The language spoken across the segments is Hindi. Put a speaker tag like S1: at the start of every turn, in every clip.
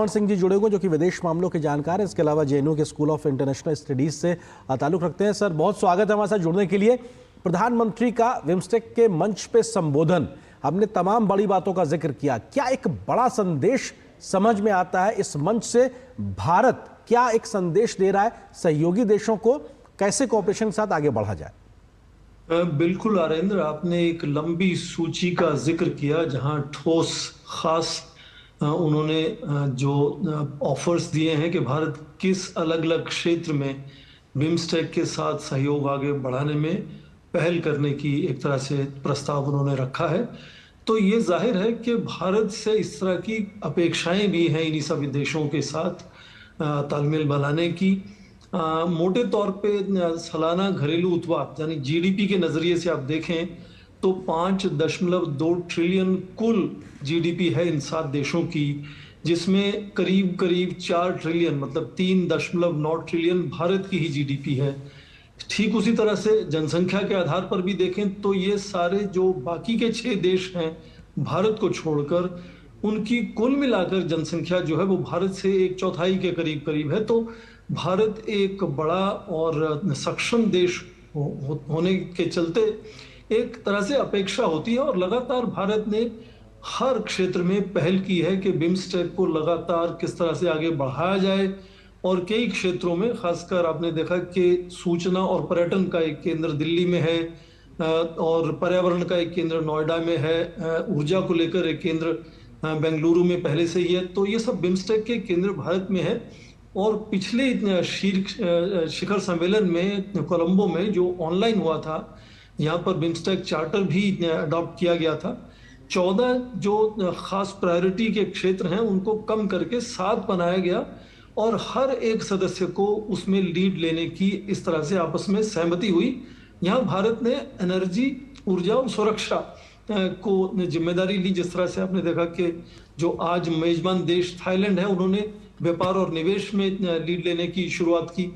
S1: पवन सिंह जी जुड़े हुए जो कि विदेश मामलों के जानकार हैं, इसके अलावा जेएनयू के स्कूल ऑफ इंटरनेशनल स्टडीज से ताल्लुक रखते हैं। सर, बहुत स्वागत है हमारे साथ जुड़ने के लिए। प्रधानमंत्री का बिम्स्टेक के मंच पे संबोधन, हमने तमाम बड़ी बातों का जिक्र किया। क्या एक बड़ा संदेश समझ में आता है इस मंच से? भारत क्या एक संदेश दे रहा है सहयोगी देशों को, कैसे कोऑपरेशन के साथ आगे बढ़ा जाए?
S2: बिल्कुल आरेंद्र, आपने एक लंबी सूची का जिक्र किया जहां ठोस खास उन्होंने जो ऑफर्स दिए हैं कि भारत किस अलग अलग क्षेत्र में बिम्स्टेक के साथ सहयोग आगे बढ़ाने में पहल करने की एक तरह से प्रस्ताव उन्होंने रखा है। तो ये जाहिर है कि भारत से इस तरह की अपेक्षाएं भी हैं इन्हीं सभी देशों के साथ तालमेल बनाने की। मोटे तौर पे सालाना घरेलू उत्पाद यानी जीडीपी के नजरिए से आप देखें तो 5.2 ट्रिलियन कुल जीडीपी है इन 7 देशों की, जिसमें करीब करीब 4 ट्रिलियन मतलब 3.9 ट्रिलियन भारत की ही जीडीपी है। ठीक उसी तरह से जनसंख्या के आधार पर भी देखें तो ये सारे जो बाकी के 6 देश हैं भारत को छोड़कर, उनकी कुल मिलाकर जनसंख्या जो है वो भारत से 1/4 के करीब करीब है। तो भारत एक बड़ा और सक्षम देश होने के चलते एक तरह से अपेक्षा होती है और लगातार भारत ने हर क्षेत्र में पहल की है कि बिम्स्टेक को लगातार किस तरह से आगे बढ़ाया जाए। और कई क्षेत्रों में, खासकर आपने देखा कि सूचना और पर्यटन का एक केंद्र दिल्ली में है और पर्यावरण का एक केंद्र नोएडा में है, ऊर्जा को लेकर एक केंद्र बेंगलुरु में पहले से ही है। तो ये सब बिम्स्टेक के केंद्र भारत में है। और पिछले शिखर सम्मेलन में कोलंबो में जो ऑनलाइन हुआ था, यहाँ पर बिम्स्टेक चार्टर भी अडॉप्ट किया गया था। 14 जो खास प्रायोरिटी के क्षेत्र हैं उनको कम करके 7 बनाया गया और हर एक सदस्य को उसमें लीड लेने की इस तरह से आपस में सहमति हुई। यहाँ भारत ने एनर्जी, ऊर्जा और सुरक्षा को जिम्मेदारी ली। जिस तरह से आपने देखा कि जो आज मेजबान देश थाईलैंड है, उन्होंने व्यापार और निवेश में लीड लेने की शुरुआत की।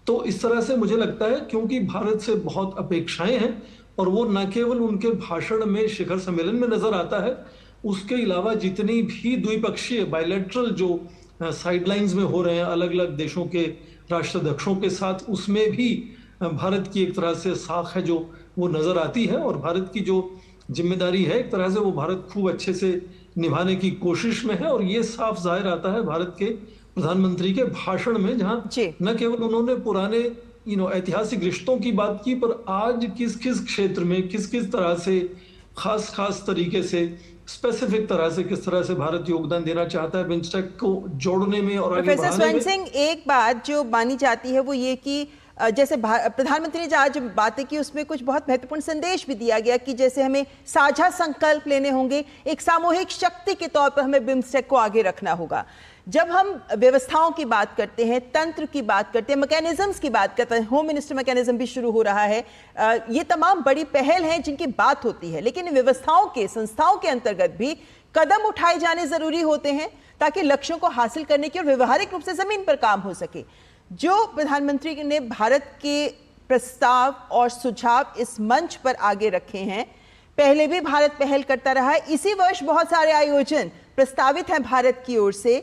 S2: तो इस तरह से मुझे लगता है क्योंकि भारत से बहुत अपेक्षाएं हैं और वो न केवल उनके भाषण में शिखर सम्मेलन में नजर आता है, उसके अलावा जितनी भी द्विपक्षीय बायलैटरल जो साइडलाइंस में हो रहे हैं अलग अलग देशों के राष्ट्राध्यक्षों के साथ, उसमें भी भारत की एक तरह से साख है जो वो नजर आती है। और भारत की जो जिम्मेदारी है एक तरह से वो भारत खूब अच्छे से निभाने की कोशिश में है। और ये साफ जाहिर आता है भारत के प्रधानमंत्री के भाषण में, जहां न केवल उन्होंने पुराने ऐतिहासिक रिश्तों की बात की, पर आज किस किस क्षेत्र में किस किस तरह से खास तरीके से स्पेसिफिक तरह से किस तरह से भारत योगदान देना चाहता है बिम्स्टेक को जोड़ने में और आगे बढ़ाने में।
S3: स्वयं सिंह, एक बात जो मानी जाती है वो ये कि जैसे प्रधानमंत्री ने आज बातें की उसमें कुछ बहुत महत्वपूर्ण संदेश भी दिया गया कि जैसे हमें साझा संकल्प लेने होंगे, एक सामूहिक शक्ति के तौर पर हमें बिम्स्टेक को आगे रखना होगा। जब हम व्यवस्थाओं की बात करते हैं, तंत्र की बात करते हैं, मैकेनिज्म्स की बात करते हैं, होम मिनिस्टर मैकेनिज्म भी शुरू हो रहा है, ये तमाम बड़ी पहल हैं जिनकी बात होती है, लेकिन व्यवस्थाओं के, संस्थाओं के अंतर्गत भी कदम उठाए जाने जरूरी होते हैं ताकि लक्ष्यों को हासिल करने की और व्यवहारिक रूप से जमीन पर काम हो सके। जो प्रधानमंत्री ने भारत के प्रस्ताव और सुझाव इस मंच पर आगे रखे हैं, पहले भी भारत पहल करता रहा है, इसी वर्ष बहुत सारे आयोजन प्रस्तावित हैं भारत की ओर से।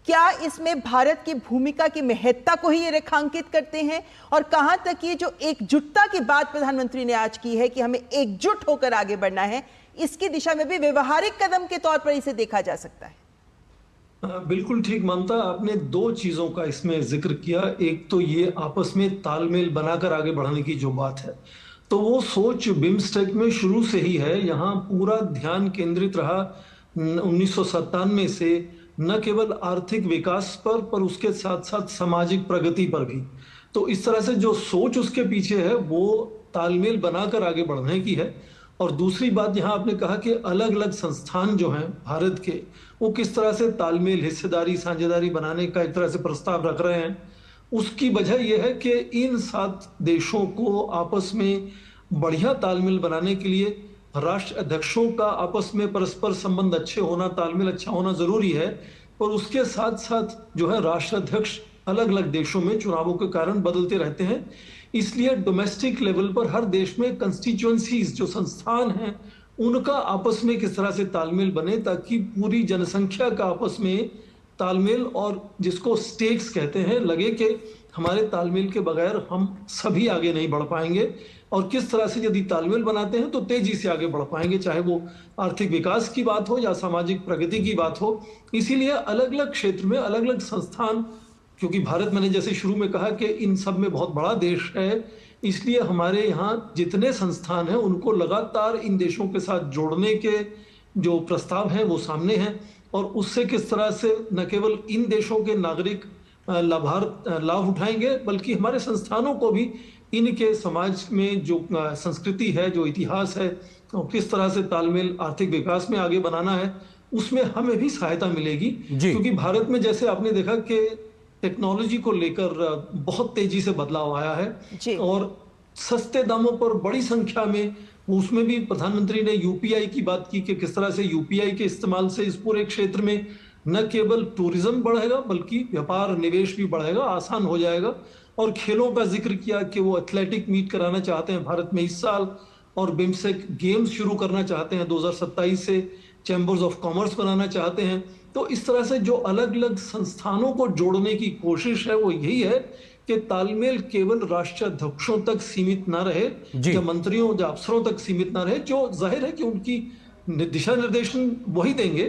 S3: क्या इसमें भारत की भूमिका की महत्ता को ही ये रेखांकित करते हैं? और कहां तक ये जो एकजुटता की बात प्रधानमंत्री ने आज की है कि हमें एकजुट होकर आगे बढ़ना है, इसकी दिशा में भी व्यवहारिक कदम के तौर पर इसे देखा जा सकता है?
S2: बिल्कुल ठीक मानता, आपने 2 चीजों का इसमें जिक्र किया। एक तो ये आपस में तालमेल बनाकर आगे बढ़ने की जो बात है, तो वो सोच बिम्स्टेक में शुरू से ही है। यहाँ पूरा ध्यान केंद्रित रहा 1997 से न केवल आर्थिक विकास पर उसके साथ साथ सामाजिक प्रगति पर भी। तो इस तरह से जो सोच उसके पीछे है वो तालमेल बनाकर आगे बढ़ने की है। और दूसरी बात, यहाँ आपने कहा कि अलग अलग संस्थान जो हैं भारत के, वो किस तरह से तालमेल, हिस्सेदारी, साझेदारी बनाने का एक तरह से प्रस्ताव रख रहे हैं। उसकी वजह यह है कि इन 7 देशों को आपस में बढ़िया तालमेल बनाने के लिए राष्ट्र अध्यक्षों का आपस में परस्पर संबंध अच्छे होना, तालमेल अच्छा होना जरूरी है। पर उसके साथ साथ जो है राष्ट्राध्यक्ष अलग अलग देशों में चुनावों के कारण बदलते रहते हैं। इसलिए डोमेस्टिक लेवल पर हर देश में कंस्टिट्यूएंसीज जो संस्थान हैं उनका आपस में किस तरह से तालमेल बने ताकि पूरी जनसंख्या का आपस में तालमेल और जिसको स्टेक्स कहते हैं लगे कि हमारे तालमेल के बगैर हम सभी आगे नहीं बढ़ पाएंगे, और किस तरह से यदि तालमेल बनाते हैं तो तेजी से आगे बढ़ पाएंगे, चाहे वो आर्थिक विकास की बात हो या सामाजिक प्रगति की बात हो। इसीलिए अलग अलग क्षेत्र में अलग अलग संस्थान, क्योंकि भारत, मैंने जैसे शुरू में कहा कि इन सब में बहुत बड़ा देश है, इसलिए हमारे यहाँ जितने संस्थान हैं उनको लगातार इन देशों के साथ जोड़ने के जो प्रस्ताव हैं वो सामने हैं, और उससे किस तरह से न केवल इन देशों के नागरिक लाभ उठाएंगे, बल्कि हमारे संस्थानों को भी इनके समाज में जो संस्कृति है, जो इतिहास है, और किस तरह से तालमेल आर्थिक विकास में आगे बनाना है, उसमें हमें भी सहायता मिलेगी। क्योंकि भारत में जैसे आपने देखा कि टेक्नोलॉजी को लेकर बहुत तेजी से बदलाव आया है, और सस्ते दामों पर बड़ी संख्या में, उसमें भी प्रधानमंत्री ने यूपीआई की बात की कि किस तरह से यूपीआई के इस्तेमाल से इस पूरे क्षेत्र में न केवल टूरिज्म बढ़ेगा बल्कि व्यापार निवेश भी बढ़ेगा, आसान हो जाएगा। और खेलों का जिक्र किया कि वो एथलेटिक मीट कराना चाहते हैं भारत में इस साल, और बिम्स्टेक गेम्स शुरू करना चाहते हैं 2027 से, चैम्बर्स ऑफ कॉमर्स बनाना चाहते हैं। तो इस तरह से जो अलग अलग संस्थानों को जोड़ने की कोशिश है वो यही है कि तालमेल केवल राष्ट्राध्यक्षों तक सीमित ना रहे, या मंत्रियों या अफसरों तक सीमित ना रहे, जो जाहिर है कि उनकी दिशा निर्देशन वही देंगे,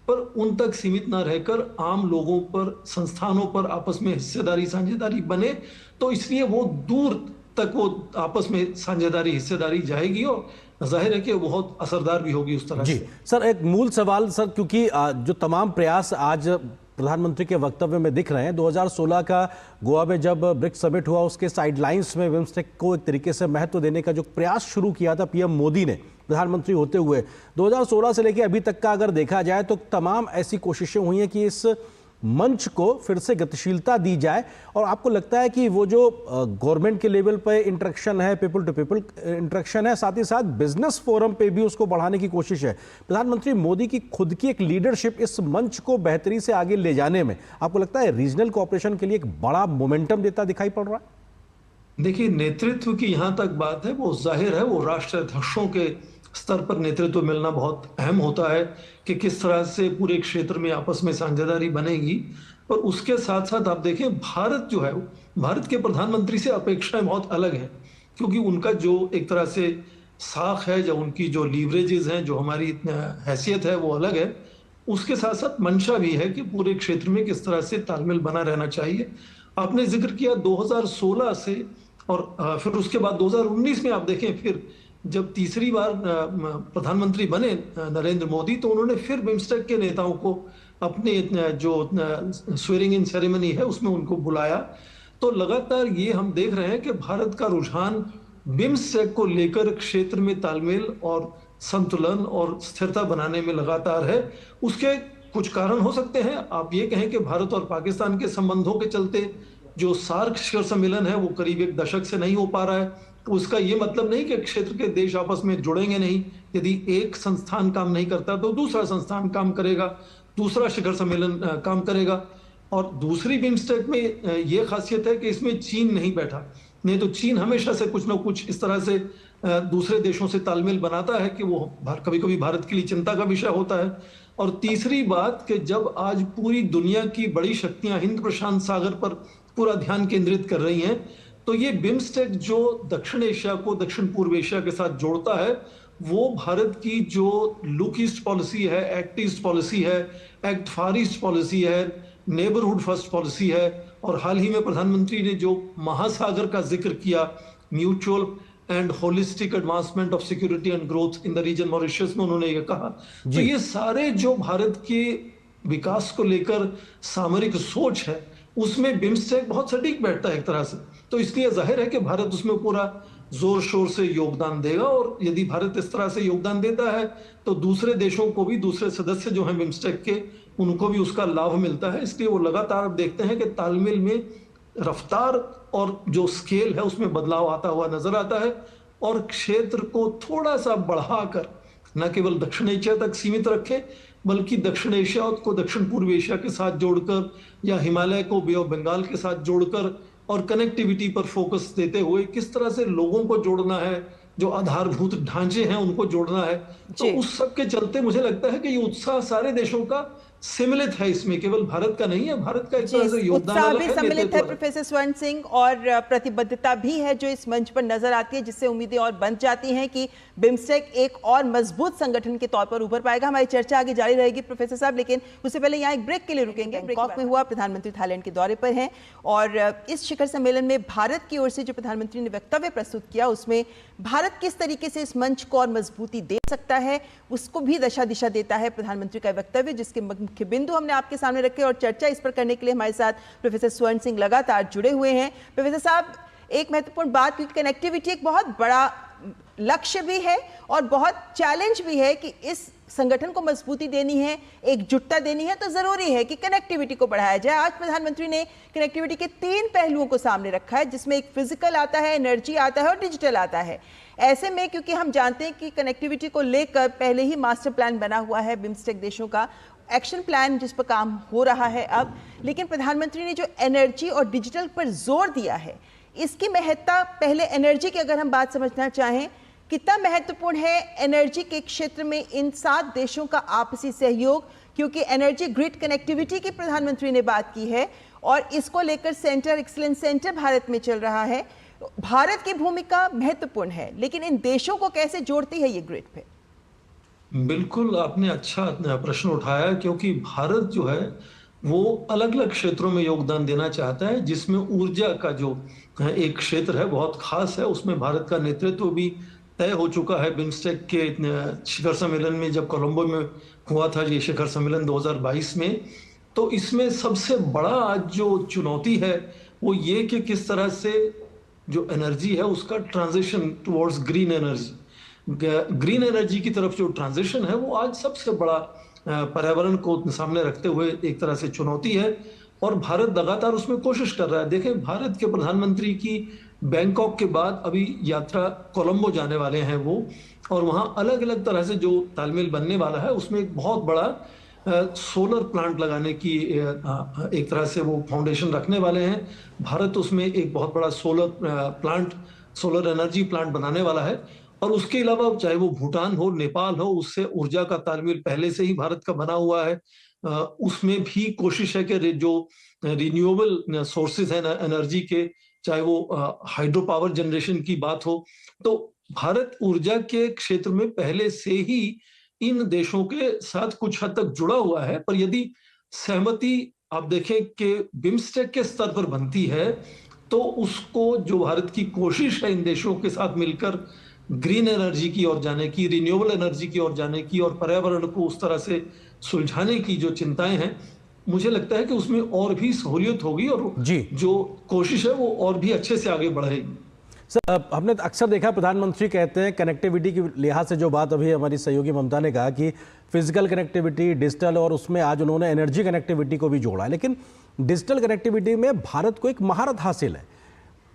S2: पर उन तक सीमित ना रहकर आम लोगों पर, संस्थानों पर आपस में हिस्सेदारी साझेदारी बने। तो इसलिए वो दूर तक वो आपस में साझेदारी हिस्सेदारी जाएगी, और जाहिर है कि बहुत असरदार भी होगी उस तरह
S1: जी।
S2: से।
S1: सर, एक मूल सवाल सर, क्योंकि जो तमाम प्रयास आज प्रधानमंत्री के वक्तव्य में दिख रहे हैं, 2016 का गोवा में जब ब्रिक्स समिट हुआ, उसके साइडलाइंस में बिम्स्टेक को एक तरीके से महत्व देने का जो प्रयास शुरू किया था पीएम मोदी ने प्रधानमंत्री होते हुए, 2016 से लेकर अभी तक का अगर देखा जाए तो तमाम ऐसी कोशिशें हुई हैं कि इस मंच को फिर से गतिशीलता दी जाए। और आपको लगता है कि वो जो गवर्नमेंट के लेवल पे इंटरेक्शन है, पीपल टू पीपल इंटरेक्शन है, साथ ही साथ बिजनेस फोरम पे भी उसको बढ़ाने की कोशिश है, प्रधानमंत्री मोदी की खुद की एक लीडरशिप इस मंच को बेहतरी से आगे ले जाने में आपको लगता है रीजनल कोऑपरेशन के लिए एक बड़ा मोमेंटम देता दिखाई पड़ रहा है?
S2: देखिए, नेतृत्व की यहां तक बात है, वो जाहिर है वो राष्ट्राध्यक्षों के स्तर पर नेतृत्व मिलना बहुत अहम होता है कि किस तरह से पूरे क्षेत्र में आपस में साझेदारी बनेगी। पर उसके साथ साथ आप देखें, भारत जो है, भारत के प्रधानमंत्री से अपेक्षाएं बहुत अलग हैं, क्योंकि उनका जो एक तरह से साख है, या उनकी जो लीवरेजेस हैं, जो हमारी हैसियत है, वो अलग है। उसके साथ साथ मंशा भी है कि पूरे क्षेत्र में किस तरह से तालमेल बना रहना चाहिए। आपने जिक्र किया 2016 से, और फिर उसके बाद 2019 में आप देखें, फिर जब तीसरी बार प्रधानमंत्री बने नरेंद्र मोदी, तो उन्होंने फिर बिम्स्टेक के नेताओं को अपने जो स्वेरिंग इन सेरेमनी है उसमें उनको बुलाया। तो लगातार ये हम देख रहे हैं कि भारत का रुझान बिम्स्टेक को लेकर क्षेत्र में तालमेल और संतुलन और स्थिरता बनाने में लगातार है। उसके कुछ कारण हो सकते हैं। आप ये कहें कि भारत और पाकिस्तान के संबंधों के चलते जो सार्क शिखर सम्मेलन है वो करीब एक दशक से नहीं हो पा रहा है। उसका ये मतलब नहीं कि क्षेत्र के देश आपस में जुड़ेंगे नहीं। यदि एक संस्थान काम नहीं करता तो दूसरा संस्थान काम करेगा, दूसरा शिखर सम्मेलन काम करेगा। और दूसरी बिम्स्टेक में ये खासियत है कि इसमें चीन नहीं बैठा, नहीं तो चीन हमेशा से कुछ ना कुछ इस तरह से दूसरे देशों से तालमेल बनाता है कि वो कभी कभी भारत के लिए चिंता का विषय होता है। और तीसरी बात कि जब आज पूरी दुनिया की बड़ी शक्तियां हिंद प्रशांत सागर पर पूरा ध्यान केंद्रित कर रही हैं, तो ये बिम्स्टेक जो दक्षिण एशिया को दक्षिण पूर्व एशिया के साथ जोड़ता है, वो भारत की जो लुक ईस्ट पॉलिसी है, एक्ट ईस्ट पॉलिसी है, एक्ट फार ईस्ट पॉलिसी है, नेबरहुड फर्स्ट पॉलिसी है, और हाल ही में प्रधानमंत्री ने जो महासागर का जिक्र किया, mutual and holistic advancement of security and growth in the region Mauritius में उन्होंने ये कहा। तो ये सारे जो भारत के विकास को लेकर सामरिक सोच है, उसमें बिम्स्टेक बहुत सटीक बैठता है एक तरह से। तो इसलिए जाहिर है कि भारत उसमें पूरा जोर शोर से योगदान देगा, और यदि भारत इस तरह से योगदान देता है तो दूसरे देशों को भी, दूसरे सदस्य जो हैं बिम्स्टेक के, उनको भी उसका लाभ मिलता है। इसलिए वो लगातार आप देखते हैं कि तालमेल में रफ्तार और जो स्केल है उसमें बदलाव आता हुआ नजर आता है, और क्षेत्र को थोड़ा सा बढ़ाकर न केवल दक्षिण एशिया तक सीमित रखे, बल्कि दक्षिण एशिया को दक्षिण पूर्व एशिया के साथ जोड़कर, या हिमालय को बे ऑफ बंगाल के साथ जोड़कर, और कनेक्टिविटी पर फोकस देते हुए किस तरह से लोगों को जोड़ना है, जो आधारभूत ढांचे हैं उनको जोड़ना है। तो उस सब के चलते मुझे लगता है कि ये उत्साह सारे देशों का सम्मिलित है इसमें, केवल भारत का नहीं है, भारत का एक तरह से योगदान
S3: उत्साह
S2: अलग
S3: भी
S2: है,
S3: सम्मिलित है
S2: नेतृत्व है।
S3: प्रोफेसर स्वर्ण सिंह, और प्रतिबद्धता भी है जो इस मंच पर नजर आती है, जिससे उम्मीदें और बन जाती हैं कि बिम्स्टेक एक और मजबूत संगठन के तौर पर उभर पाएगा। हमारी चर्चा आगे जारी रहेगी प्रोफेसर साहब, लेकिन उससे पहले यहाँ एक ब्रेक के लिए रुकेंगे। बैंकॉक में हुआ, प्रधानमंत्री थाईलैंड के दौरे पर हैं, और इस शिखर सम्मेलन में भारत की ओर से जो प्रधानमंत्री ने वक्तव्य प्रस्तुत किया, उसमें भारत किस तरीके से इस मंच को और मजबूती दे सकता है, उसको भी दशा दिशा देता है प्रधानमंत्री का वक्तव्य, जिसके मुख्य बिंदु हमने आपके सामने रखे। और चर्चा इस पर करने के लिए हमारे साथ प्रोफेसर स्वर्ण सिंह लगातार जुड़े हुए हैं। प्रोफेसर साहब, एक महत्वपूर्ण बात, क्योंकि कनेक्टिविटी एक बहुत बड़ा लक्ष्य भी है और बहुत चैलेंज भी है कि इस संगठन को मजबूती देनी है, एकजुटता देनी है, तो जरूरी है कि कनेक्टिविटी को बढ़ाया जाए। आज प्रधानमंत्री ने कनेक्टिविटी के 3 पहलुओं को सामने रखा है, जिसमें एक फिजिकल आता है, एनर्जी आता है और डिजिटल आता है। ऐसे में क्योंकि हम जानते हैं कि कनेक्टिविटी को लेकर पहले ही मास्टर प्लान बना हुआ है बिम्स्टेक देशों का, एक्शन प्लान जिस पर काम हो रहा है अब, लेकिन प्रधानमंत्री ने जो एनर्जी और डिजिटल पर जोर दिया है, इसकी महत्ता, पहले एनर्जी की अगर हम बात समझना चाहें, कितना महत्वपूर्ण है एनर्जी के क्षेत्र में इन 7 देशों का आपसी सहयोग, क्योंकि एनर्जी ग्रिड कनेक्टिविटी की प्रधानमंत्री ने बात की है और इसको लेकर सेंटर, एक्सीलेंस सेंटर भारत में चल रहा है। भारत की भूमिका महत्वपूर्ण है, लेकिन इन देशों को कैसे जोड़ती है ये ग्रिड पे?
S2: बिल्कुल, आपने अच्छा प्रश्न उठाया, क्योंकि भारत जो है वो अलग अलग क्षेत्रों में योगदान देना चाहता है, जिसमें ऊर्जा का जो एक क्षेत्र है बहुत खास है। उसमें भारत का नेतृत्व भी तय हो चुका है। बिम्स्टेक के शिखर सम्मेलन में, जब कोलंबो में हुआ था ये शिखर सम्मेलन 2022 में, तो इसमें सबसे बड़ा आज जो चुनौती है वो ये कि किस तरह से जो एनर्जी है उसका ट्रांजिशन टुवर्ड्स ग्रीन एनर्जी की तरफ जो ट्रांजिशन है, वो आज सबसे बड़ा पर्यावरण को सामने रखते हुए एक तरह से चुनौती है, और भारत लगातार उसमें कोशिश कर रहा है। देखें, भारत के प्रधानमंत्री की बैंकॉक के बाद अभी यात्रा कोलंबो जाने वाले हैं वो, और वहाँ अलग अलग तरह से जो तालमेल बनने वाला है, उसमें एक बहुत बड़ा सोलर प्लांट लगाने की एक तरह से वो फाउंडेशन रखने वाले हैं। भारत उसमें एक बहुत बड़ा सोलर एनर्जी प्लांट बनाने वाला है, और उसके अलावा चाहे वो भूटान हो, नेपाल हो, उससे ऊर्जा का तालमेल पहले से ही भारत का बना हुआ है। उसमें भी कोशिश है कि जो रिन्यूएबल सोर्सेज हैं एनर्जी के, चाहे वो हाइड्रो पावर जनरेशन की बात हो, तो भारत ऊर्जा के क्षेत्र में पहले से ही इन देशों के साथ कुछ हद तक जुड़ा हुआ है। पर यदि सहमति आप देखें कि बिम्स्टेक के स्तर पर बनती है, तो उसको जो भारत की कोशिश है इन देशों के साथ मिलकर ग्रीन एनर्जी की ओर जाने की, रिन्यूएबल एनर्जी की ओर जाने की, और पर्यावरण को उस तरह से सुलझाने की जो चिंताएं हैं, मुझे लगता है कि उसमें और भी सहूलियत होगी, और जो कोशिश है वो और भी अच्छे से आगे बढ़ेगी।
S1: सर, हमने अक्सर देखा प्रधानमंत्री कहते हैं कनेक्टिविटी की लिहाज से, जो बात अभी हमारी सहयोगी ममता ने कहा कि फिजिकल कनेक्टिविटी, डिजिटल, और उसमें आज उन्होंने एनर्जी कनेक्टिविटी को भी जोड़ा है, लेकिन डिजिटल कनेक्टिविटी में भारत को एक महारत हासिल है।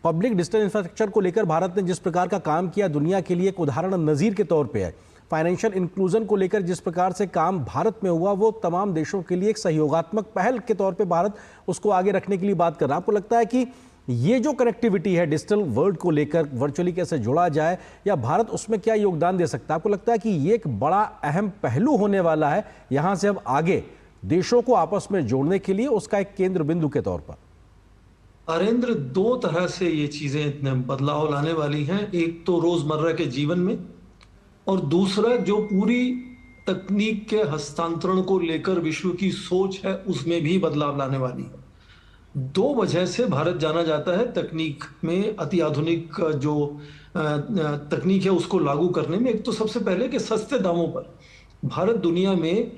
S1: पब्लिक डिजिटल इंफ्रास्ट्रक्चर को लेकर भारत ने जिस प्रकार का काम किया, दुनिया के लिए एक उदाहरण नज़ीर के तौर पे है। फाइनेंशियल इंक्लूजन को लेकर जिस प्रकार से काम भारत में हुआ, वो तमाम देशों के लिए एक सहयोगात्मक पहल के तौर पे भारत उसको आगे रखने के लिए बात कर रहा है। आपको लगता है कि ये जो कनेक्टिविटी है डिजिटल वर्ल्ड को लेकर, वर्चुअली कैसे जोड़ा जाए, या भारत उसमें क्या योगदान दे सकता है? आपको लगता है कि ये एक बड़ा अहम पहलू होने वाला है यहाँ से अब आगे देशों को आपस में जोड़ने के लिए, उसका एक केंद्र बिंदु के तौर पर?
S2: अरेंद्र, 2 तरह से ये चीजें बदलाव लाने वाली हैं। एक तो रोजमर्रा के जीवन में, और दूसरा जो पूरी तकनीक के हस्तांतरण को लेकर विश्व की सोच है, उसमें भी बदलाव लाने वाली है। 2 वजह से भारत जाना जाता है तकनीक में, अति आधुनिक जो तकनीक है उसको लागू करने में। एक तो सबसे पहले कि सस्ते दामों पर भारत दुनिया में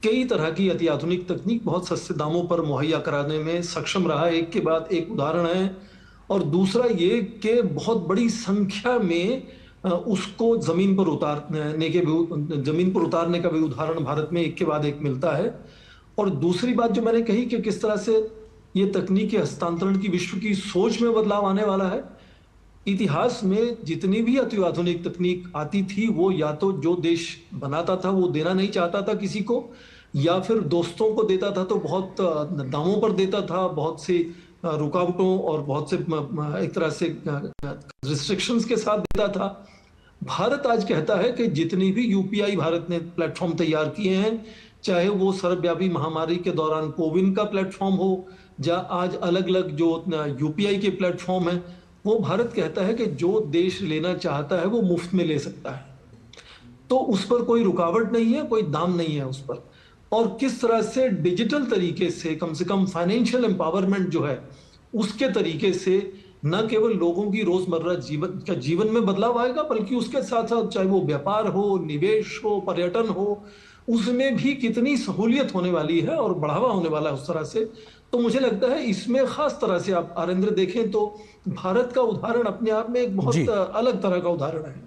S2: कई तरह की अति आधुनिक तकनीक बहुत सस्ते दामों पर मुहैया कराने में सक्षम रहा है, एक के बाद एक उदाहरण है। और दूसरा ये कि बहुत बड़ी संख्या में उसको जमीन पर उतारने का भी उदाहरण भारत में एक के बाद एक मिलता है। और दूसरी बात जो मैंने कही कि किस तरह से ये तकनीकी हस्तांतरण की विश्व की सोच में बदलाव आने वाला है। इतिहास में जितनी भी अति आधुनिक तकनीक आती थी, वो या तो जो देश बनाता था वो देना नहीं चाहता था किसी को, या फिर दोस्तों को देता था तो बहुत दामों पर देता था, बहुत सी रुकावटों और बहुत से एक तरह से रिस्ट्रिक्शंस के साथ देता था। भारत आज कहता है कि जितनी भी यूपीआई भारत ने प्लेटफॉर्म तैयार किए हैं, चाहे वो सर्वव्यापी महामारी के दौरान कोविन का प्लेटफॉर्म हो, या आज अलग अलग जो यूपीआई के प्लेटफॉर्म है, वो भारत कहता है कि जो देश लेना चाहता है वो मुफ्त में ले सकता है। तो उस पर कोई रुकावट नहीं है, कोई दाम नहीं है उस पर। और किस तरह से डिजिटल तरीके से कम फाइनेंशियल एम्पावरमेंट जो है उसके तरीके से न केवल लोगों की रोजमर्रा जीवन में बदलाव आएगा, बल्कि उसके साथ साथ चाहे वो व्यापार हो, निवेश हो, पर्यटन हो, उसमें भी कितनी सहूलियत होने वाली है और बढ़ावा होने वाला है उस तरह से। तो मुझे लगता है इसमें खास तरह से आप आरेंद्र देखें तो भारत का उदाहरण अपने आप में एक बहुत अलग तरह का उदाहरण है।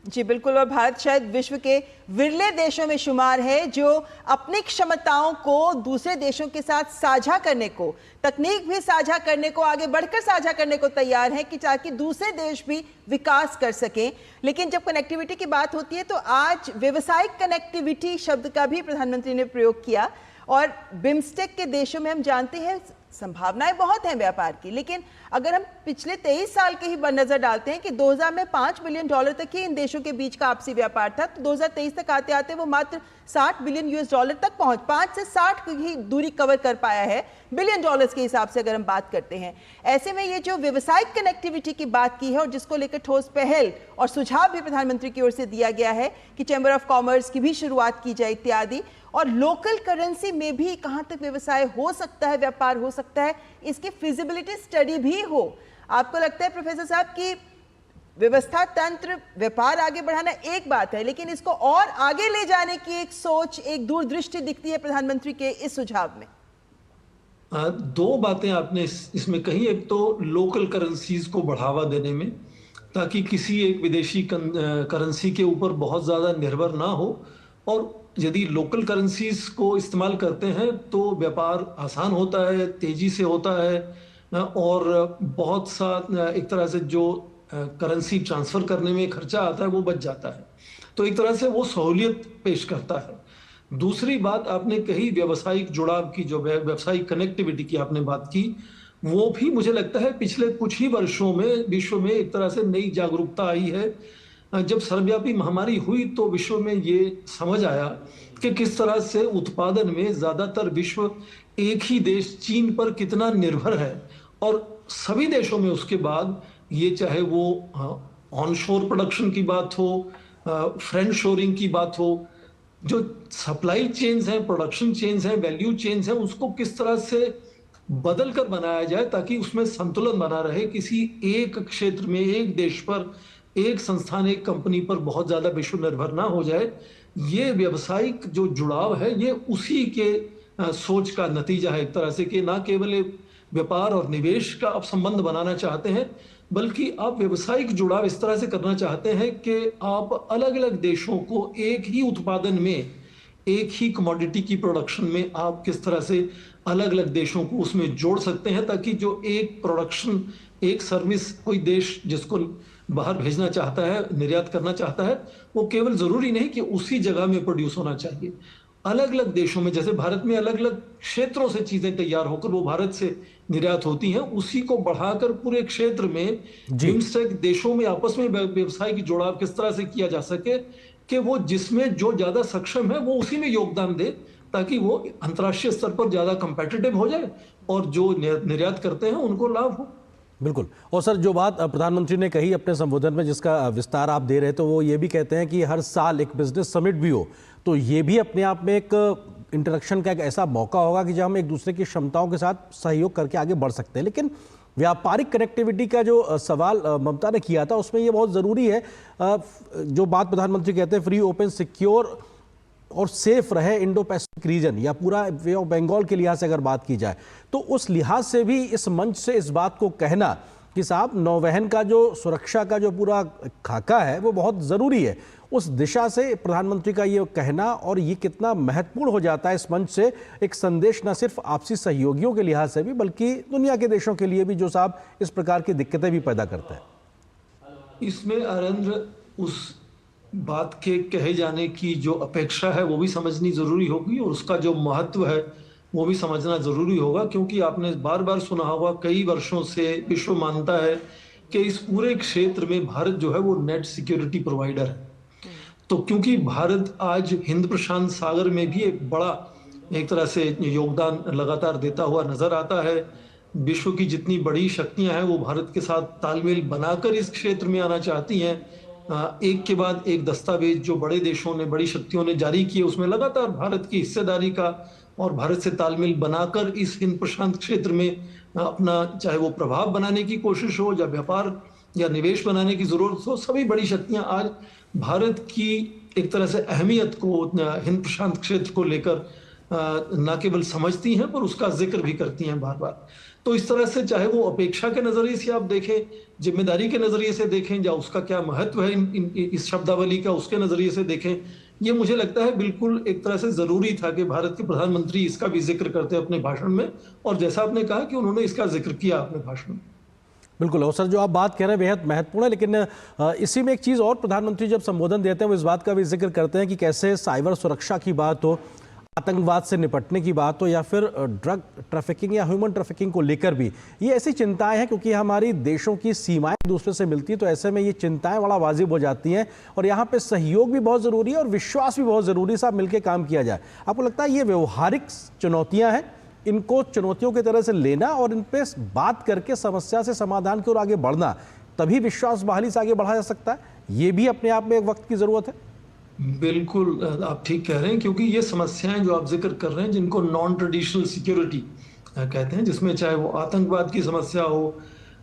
S3: जी बिल्कुल, और भारत शायद विश्व के विरले देशों में शुमार है जो अपनी क्षमताओं को दूसरे देशों के साथ साझा करने को, तकनीक भी साझा करने को, आगे बढ़कर साझा करने को तैयार है कि ताकि दूसरे देश भी विकास कर सकें। लेकिन जब कनेक्टिविटी की बात होती है तो आज व्यावसायिक कनेक्टिविटी शब्द का भी प्रधानमंत्री ने प्रयोग किया, और बिम्स्टेक के देशों में हम जानते हैं संभावनाएं बहुत हैं व्यापार की, लेकिन अगर हम पिछले 23 साल के ही नजर डालते हैं कि 2000 में $5 बिलियन तक ही इन देशों के बीच का आपसी व्यापार था, तो 2023 तक आते आते वो मात्र $60 बिलियन तक पहुंच, 5 से 60 की ही दूरी कवर कर पाया है बिलियन डॉलर्स के हिसाब से अगर हम बात करते हैं। ऐसे में ये जो व्यावसायिक कनेक्टिविटी की बात की है और जिसको लेकर ठोस पहल और सुझाव भी प्रधानमंत्री की ओर से दिया गया है कि चैम्बर ऑफ कॉमर्स की भी शुरुआत की जाए इत्यादि, और लोकल करेंसी में भी कहां तक व्यवसाय हो सकता है, व्यापार हो सकता है, इसकी फिजिबिलिटी स्टडी भी हो। आपको लगता है प्रोफेसर साहब कि व्यवस्था तंत्र व्यापार आगे बढ़ाना एक बात है, लेकिन इसको और आगे ले जाने की एक सोच, एक दूरदृष्टि दिखती है प्रधानमंत्री के इस सुझाव में?
S2: दो बातें आपने इसमें कही। एक तो लोकल करेंसीज को बढ़ावा देने में, ताकि किसी एक विदेशी करेंसी के ऊपर बहुत ज्यादा निर्भर ना हो, और यदि लोकल करेंसीज को इस्तेमाल करते हैं तो व्यापार आसान होता है, तेजी से होता है, और बहुत सा एक तरह से जो करेंसी ट्रांसफर करने में खर्चा आता है वो बच जाता है। तो एक तरह से वो सहूलियत पेश करता है। दूसरी बात आपने कही व्यावसायिक जुड़ाव की, जो व्यावसायिक कनेक्टिविटी की आपने बात की, वो भी मुझे लगता है पिछले कुछ ही वर्षों में विश्व में एक तरह से नई जागरूकता आई है। जब सर्वव्यापी महामारी हुई तो विश्व में ये समझ आया कि किस तरह से उत्पादन में ज्यादातर विश्व एक ही देश चीन पर कितना निर्भर है, और सभी देशों में उसके बाद ये चाहे वो ऑनशोर प्रोडक्शन की बात हो, फ्रेंड शोरिंग की बात हो, जो सप्लाई चेन्स हैं, प्रोडक्शन चेन्स हैं, वैल्यू चेन्स हैं, उसको किस तरह से बदल कर बनाया जाए ताकि उसमें संतुलन बना रहे, किसी एक क्षेत्र में, एक देश पर, एक संस्थान, एक कंपनी पर बहुत ज्यादा विश्व निर्भर ना हो जाए। ये व्यावसायिक जो जुड़ाव है ये उसी के सोच का नतीजा है एक तरह से, कि ना केवल व्यापार और निवेश का आप संबंध बनाना चाहते हैं, बल्कि आप व्यावसायिक जुड़ाव इस तरह से करना चाहते हैं कि आप अलग अलग देशों को एक ही उत्पादन में, एक ही कमोडिटी की प्रोडक्शन में आप किस तरह से अलग अलग देशों को उसमें जोड़ सकते हैं, ताकि जो एक प्रोडक्शन, एक सर्विस कोई देश जिसको बाहर भेजना चाहता है, निर्यात करना चाहता है, वो केवल जरूरी नहीं कि उसी जगह में प्रोड्यूस होना चाहिए। अलग अलग देशों में, जैसे भारत में अलग अलग क्षेत्रों से चीजें तैयार होकर वो भारत से निर्यात होती हैं, उसी को बढ़ाकर पूरे क्षेत्र में बिम्स्टेक देशों में आपस में व्यवसाय की जुड़ाव किस तरह से किया जा सके कि वो जिसमें जो ज्यादा सक्षम है वो उसी में योगदान दे, ताकि वो अंतर्राष्ट्रीय स्तर पर ज्यादा कंपेटिटिव हो जाए और जो निर्यात करते हैं उनको लाभ हो।
S1: बिल्कुल। और सर, जो बात प्रधानमंत्री ने कही अपने संबोधन में, जिसका विस्तार आप दे रहे तो वो ये भी कहते हैं कि हर साल एक बिजनेस समिट भी हो, तो ये भी अपने आप में एक इंटरेक्शन का एक ऐसा मौका होगा कि जब हम एक दूसरे की क्षमताओं के साथ सहयोग करके आगे बढ़ सकते हैं। लेकिन व्यापारिक कनेक्टिविटी का जो सवाल ममता ने किया था उसमें ये बहुत ज़रूरी है, जो बात प्रधानमंत्री कहते हैं फ्री, ओपन, सिक्योर और सेफ रहे इंडो पैसिफिक रीजन, या पूरा वे ऑफ बंगाल के लिहाज से अगर बात की जाए, तो उस लिहाज से भी इस मंच से इस बात को कहना कि साहब नौवहन का जो सुरक्षा का जो पूरा खाका है वो बहुत ज़रूरी है, उस दिशा से प्रधानमंत्री का ये कहना, और ये कितना महत्वपूर्ण हो जाता है इस मंच से एक संदेश, न सिर्फ आपसी सहयोगियों के लिहाज से भी बल्कि दुनिया के देशों के लिए भी जो साहब इस प्रकार की दिक्कतें भी पैदा करते हैं।
S2: इसमें अरेंद्र उस बात के कहे जाने की जो अपेक्षा है वो भी समझनी जरूरी होगी, और उसका जो महत्व है वो भी समझना जरूरी होगा, क्योंकि आपने बार बार सुना होगा, कई वर्षों से विश्व मानता है कि इस पूरे क्षेत्र में भारत जो है वो नेट सिक्योरिटी प्रोवाइडर है। तो क्योंकि भारत आज हिंद प्रशांत सागर में भी एक बड़ा एक तरह से योगदान लगातार देता हुआ नजर आता है, विश्व की जितनी बड़ी शक्तियां हैं वो भारत के साथ तालमेल बनाकर इस क्षेत्र में आना चाहती हैं। एक के बाद एक दस्तावेज जो बड़े देशों ने, बड़ी शक्तियों ने जारी किए, उसमें लगातार भारत की हिस्सेदारी का और भारत से तालमेल बनाकर इस हिंद प्रशांत क्षेत्र में अपना, चाहे वो प्रभाव बनाने की कोशिश हो या व्यापार या निवेश बनाने की जरूरत हो, सभी बड़ी शक्तियां आज भारत की एक तरह से अहमियत को हिंद प्रशांत क्षेत्र को लेकर न केवल समझती हैं पर उसका जिक्र भी करती हैं बार बार। तो इस तरह से चाहे वो अपेक्षा के नजरिए से आप देखें, जिम्मेदारी के नजरिए से देखें, या उसका क्या महत्व है इस शब्दावली का, उसके नजरिए से देखें, ये मुझे लगता है बिल्कुल एक तरह से जरूरी था कि भारत के प्रधानमंत्री इसका भी जिक्र करते अपने भाषण में, और जैसा आपने कहा कि उन्होंने इसका जिक्र किया अपने भाषण में।
S1: बिल्कुल। और सर जो आप बात कह रहे हैं बेहद महत्वपूर्ण है, लेकिन इसी में एक चीज़ और, प्रधानमंत्री जब संबोधन देते हैं वो इस बात का भी जिक्र करते हैं कि कैसे साइबर सुरक्षा की बात हो, आतंकवाद से निपटने की बात हो, या फिर ड्रग ट्रैफिकिंग या ह्यूमन ट्रैफिकिंग को लेकर भी ये ऐसी चिंताएं हैं, क्योंकि हमारी देशों की सीमाएं दूसरे से मिलती हैं, तो ऐसे में ये चिंताएं बड़ा वाजिब हो जाती हैं। और यहाँ पे सहयोग भी बहुत ज़रूरी है और विश्वास भी बहुत ज़रूरी है, साहब मिलकर काम किया जाए। आपको लगता है ये व्यवहारिक चुनौतियाँ हैं, इनको चुनौतियों की तरह से लेना और इन पर बात करके समस्या से समाधान की ओर आगे बढ़ना, तभी विश्वास बहाली से आगे बढ़ा जा सकता है? ये भी अपने आप में एक वक्त की ज़रूरत है।
S2: बिल्कुल आप ठीक कह रहे हैं, क्योंकि ये समस्याएं जो आप जिक्र कर रहे हैं, जिनको नॉन ट्रेडिशनल सिक्योरिटी कहते हैं, जिसमें चाहे वो आतंकवाद की समस्या हो,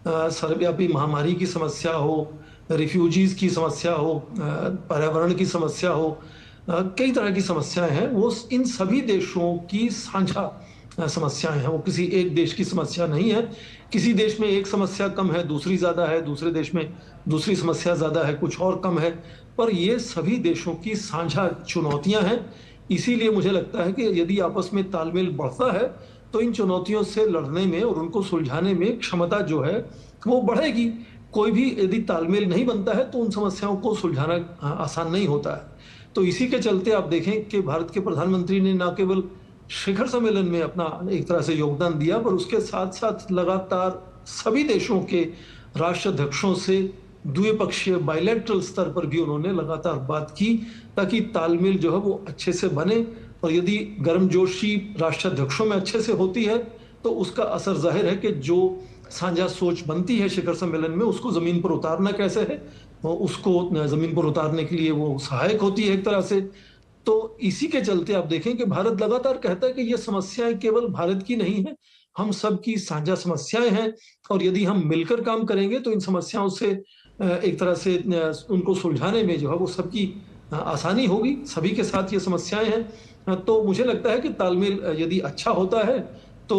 S2: सर्वव्यापी महामारी की समस्या हो, रिफ्यूजीज की समस्या हो, पर्यावरण की समस्या हो, कई तरह की समस्याएं हैं, वो इन सभी देशों की साझा समस्याएं हैं। वो किसी एक देश की समस्या नहीं है। किसी देश में एक समस्या कम है, दूसरी ज्यादा है, दूसरे देश में दूसरी समस्या ज्यादा है, कुछ और कम है, पर ये सभी देशों की साझा चुनौतियां हैं। इसीलिए मुझे लगता है कि यदि आपस में तालमेल बढ़ता है तो इन चुनौतियों से लड़ने में और उनको सुलझाने में क्षमता जो है वो बढ़ेगी। कोई भी यदि तालमेल नहीं बनता है तो उन समस्याओं को सुलझाना आसान नहीं होता है। तो इसी के चलते आप देखें कि भारत के प्रधानमंत्री ने न केवल शिखर सम्मेलन में अपना एक तरह से योगदान दिया, पर उसके साथ साथ लगातार सभी देशों के राष्ट्राध्यक्षों से द्विपक्षीय बायलैटरल स्तर पर भी उन्होंने लगातार बात की, ताकि तालमेल जो है वो अच्छे से बने। और यदि गर्मजोशी राष्ट्राध्यक्षों में अच्छे से होती है तो उसका असर जाहिर है कि जो साझा सोच बनती है शिखर सम्मेलन में, उसको जमीन पर उतारना कैसे है, उसको जमीन पर उतारने के लिए वो सहायक होती है एक तरह से। तो इसी के चलते आप देखें कि भारत लगातार कहता है कि ये समस्याएं केवल भारत की नहीं है, हम सब की साझा समस्याएं हैं, और यदि हम मिलकर काम करेंगे तो इन समस्याओं से एक तरह से उनको सुलझाने में जो है वो सबकी आसानी होगी। सभी के साथ ये समस्याएं हैं। तो मुझे लगता है कि तालमेल यदि अच्छा होता है तो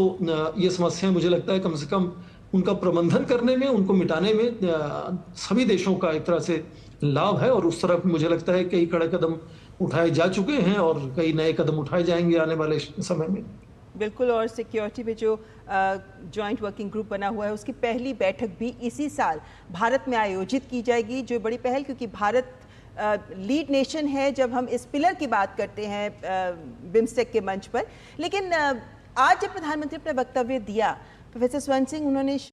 S2: ये समस्याएं, मुझे लगता है कम से कम उनका प्रबंधन करने में, उनको मिटाने में सभी देशों का एक तरह से लाभ है। और उस तरफ मुझे लगता है कई कड़े कदम उठाए जा चुके हैं और कई नए कदम उठाए जाएंगे आने वाले समय में।
S3: बिल्कुल। और सिक्योरिटी पे जो जॉइंट वर्किंग ग्रुप बना हुआ है उसकी पहली बैठक भी इसी साल भारत में आयोजित की जाएगी, जो बड़ी पहल, क्योंकि भारत लीड नेशन है जब हम इस पिलर की बात करते हैं बिम्स्टेक के मंच पर। लेकिन आज जब प्रधानमंत्री अपना वक्तव्य दिया, प्रोफेसर स्वर्ण सिंह, उन्होंने